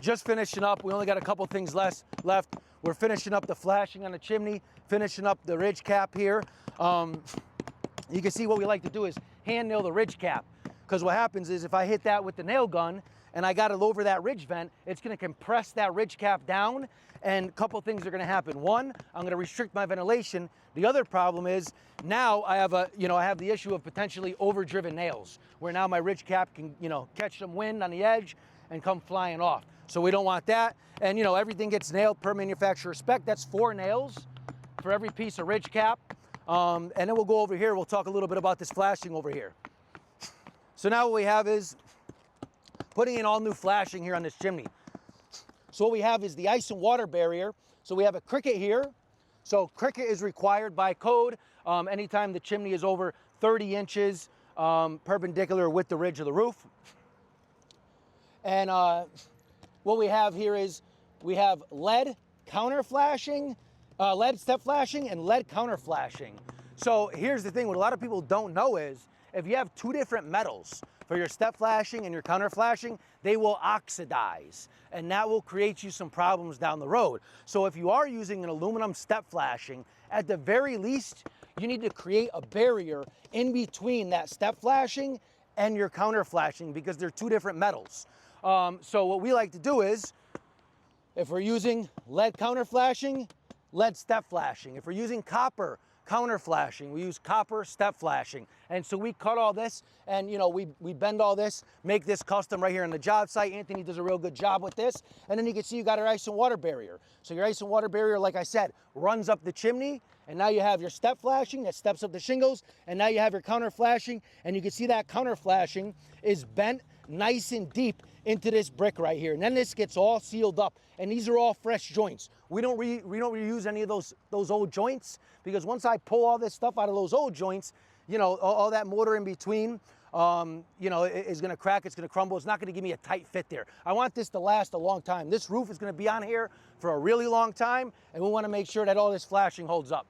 Just finishing up. We only got a couple things left. We're finishing up the flashing on the chimney, finishing up the ridge cap here. You can see what we like to do is hand nail the ridge cap, because what happens is if I hit that with the nail gun and I got it over that ridge vent, it's going to compress that ridge cap down, and a couple things are going to happen. One, I'm going to restrict my ventilation. The other problem is now I have the issue of potentially overdriven nails, where now my ridge cap can, catch some wind on the edge and come flying off. So we don't want that. And everything gets nailed per manufacturer spec. That's 4 nails for every piece of ridge cap. And then we'll go over here. We'll talk a little bit about this flashing over here. So now what we have is putting in all new flashing here on this chimney. So what we have is the ice and water barrier. So we have a cricket here. So cricket is required by code anytime the chimney is over 30 inches perpendicular with the ridge of the roof. And what we have here is we have lead counter flashing, lead step flashing, and lead counter flashing. So here's the thing, what a lot of people don't know is if you have 2 different metals for your step flashing and your counter flashing, they will oxidize, and that will create you some problems down the road. So if you are using an aluminum step flashing, at the very least, you need to create a barrier in between that step flashing and your counter flashing, because they're 2 different metals. So what we like to do is, if we're using lead counter flashing, lead step flashing. If we're using copper counter flashing, we use copper step flashing. And so we cut all this and we bend all this, make this custom right here on the job site. Anthony does a real good job with this. And then you can see you got our ice and water barrier. So your ice and water barrier, like I said, runs up the chimney, and now you have your step flashing that steps up the shingles, and now you have your counter flashing, and you can see that counter flashing is bent nice and deep into this brick right here. And then this gets all sealed up, and these are all fresh joints. We don't reuse any of those old joints, because once I pull all this stuff out of those old joints, all that mortar in between, is going to crack, it's going to crumble. It's not going to give me a tight fit there. I want this to last a long time. This roof is going to be on here for a really long time, and we want to make sure that all this flashing holds up.